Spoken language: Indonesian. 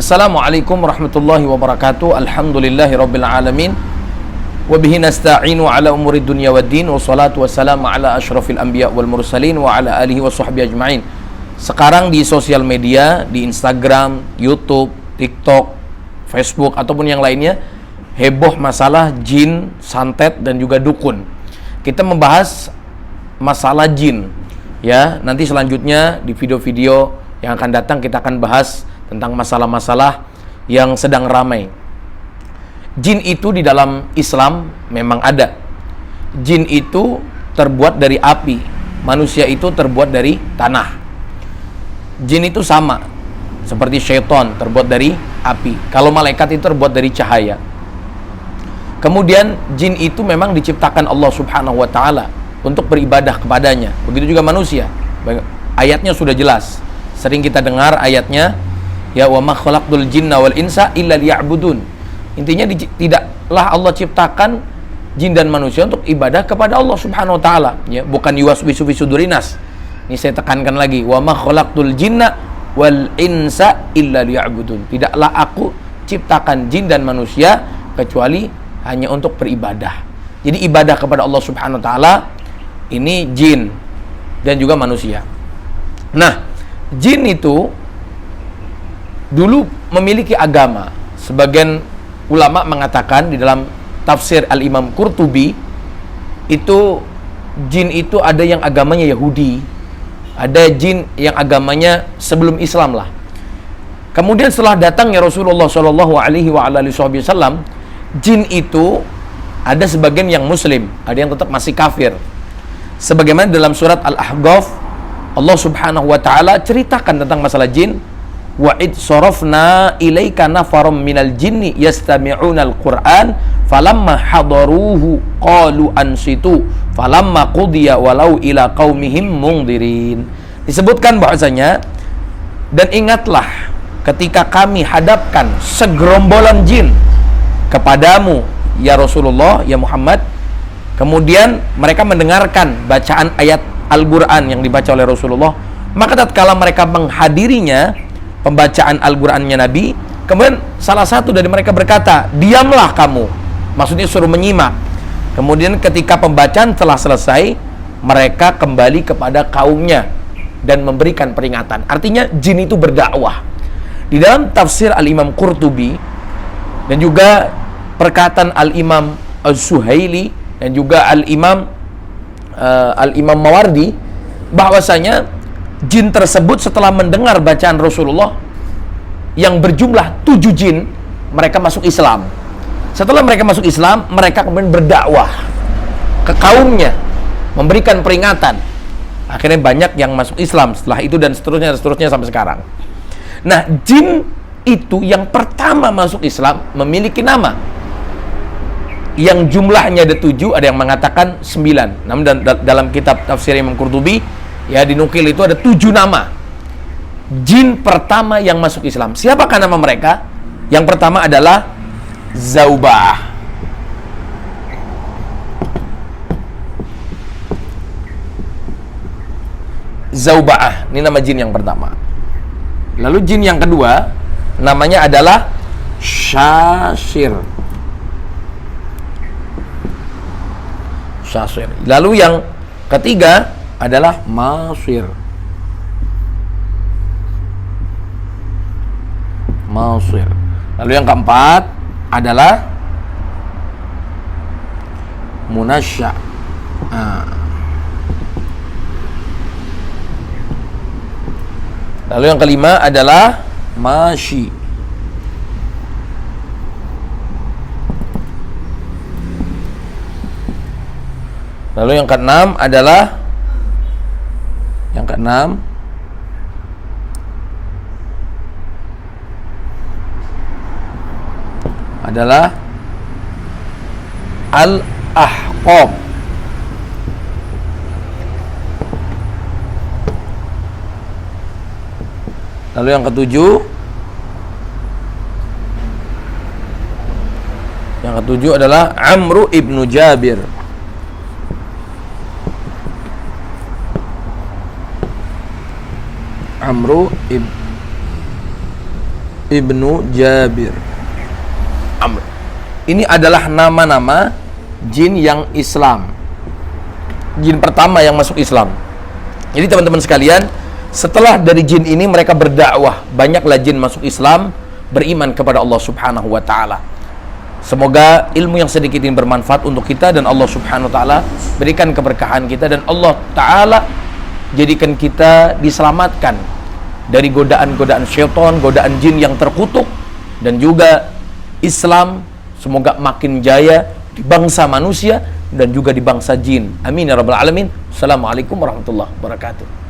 Assalamualaikum warahmatullahi wabarakatuh. Alhamdulillahi rabbil alamin. Wabihi nasta'inu ala umuri dunya waddin. Wassalatu wassalamu ala ashrafil anbiya wal mursalin wa ala alihi wa sahbihi ajma'in. Sekarang di sosial media, di Instagram, YouTube, TikTok, Facebook ataupun yang lainnya, heboh masalah jin, santet dan juga dukun. Kita membahas masalah jin. Ya, nanti selanjutnya di video-video yang akan datang kita akan bahas tentang masalah-masalah yang sedang ramai. Jin itu di dalam Islam memang ada. Jin itu terbuat dari api, manusia itu terbuat dari tanah. Jin itu sama seperti syaitan, terbuat dari api. Kalau malaikat itu terbuat dari cahaya. Kemudian jin itu memang diciptakan Allah Subhanahu wa taala untuk beribadah kepadanya. Begitu juga manusia. Ayatnya sudah jelas. Sering kita dengar ayatnya, ya wa ma khalaqtul jinna wal insa illa liya'budun. Intinya tidaklah Allah ciptakan jin dan manusia untuk ibadah kepada Allah Subhanahu wa taala, ya, bukan yuwaswisu fi sudurinas. Ini saya tekankan lagi, wa ma khalaqtul jinna wal insa illa liya'budun. Tidaklah aku ciptakan jin dan manusia kecuali hanya untuk beribadah. Jadi ibadah kepada Allah Subhanahu wa taala ini jin dan juga manusia. Nah, jin itu dulu memiliki agama. Sebagian ulama mengatakan di dalam tafsir Al-Imam Qurtubi, itu jin itu ada yang agamanya Yahudi, ada jin yang agamanya sebelum Islam lah. Kemudian setelah datangnya Rasulullah Shallallahu Alaihi Wasallam, jin itu ada sebagian yang Muslim, ada yang tetap masih kafir. Sebagaimana dalam surat Al-Ahqaf, Allah Subhanahu Wa Taala ceritakan tentang masalah jin. Wa id sarafna ilaika nafaram minal jinni yastami'unal Qur'an falamma hadaruhu qalu ansitu falamma qudiya walau ila qaumihim mungdirin. Disebutkan bahwasanya, dan ingatlah ketika kami hadapkan segerombolan jin kepadamu ya Rasulullah, ya Muhammad, kemudian mereka mendengarkan bacaan ayat Al-Qur'an yang dibaca oleh Rasulullah, maka tatkala mereka menghadirinya pembacaan Al-Qur'annya Nabi, kemudian salah satu dari mereka berkata, diamlah kamu, maksudnya suruh menyimak. Kemudian ketika pembacaan telah selesai, mereka kembali kepada kaumnya dan memberikan peringatan. Artinya jin itu berdakwah. Di dalam tafsir Al-Imam Qurtubi dan juga perkataan Al-Imam Al-Suhaili dan juga Al-Imam Mawardi, bahwasanya jin tersebut setelah mendengar bacaan Rasulullah yang berjumlah 7 jin, mereka masuk Islam. Setelah mereka masuk Islam, mereka kemudian berdakwah ke kaumnya, memberikan peringatan. Akhirnya banyak yang masuk Islam setelah itu dan seterusnya sampai sekarang. Nah, jin itu yang pertama masuk Islam memiliki nama yang jumlahnya ada 7, ada yang mengatakan 9. Namun dalam kitab tafsir Imam Qurtubi, ya, dinukil itu ada 7 nama jin pertama yang masuk Islam. Siapakah nama mereka? Yang pertama adalah Zauba'ah. Zauba'ah, ini nama jin yang pertama. Lalu jin yang kedua namanya adalah Syashir. Lalu yang ketiga adalah Masir. Lalu yang keempat adalah Munasya. Lalu yang kelima adalah Mashi. Lalu yang keenam adalah Al-Ahqaf. Lalu yang ketujuh adalah Amru ibnu Jabir. ibnu Jabir. Amr. Ini adalah nama-nama jin yang Islam. Jin pertama yang masuk Islam. Jadi teman-teman sekalian, setelah dari jin ini mereka berdakwah, banyaklah jin masuk Islam, beriman kepada Allah Subhanahu wa taala. Semoga ilmu yang sedikit ini bermanfaat untuk kita dan Allah Subhanahu wa taala berikan keberkahan kita dan Allah taala jadikan kita diselamatkan dari godaan-godaan syaitan, godaan jin yang terkutuk, dan juga Islam semoga makin jaya di bangsa manusia dan juga di bangsa jin. Amin ya rabbal alamin. Assalamualaikum warahmatullahi wabarakatuh.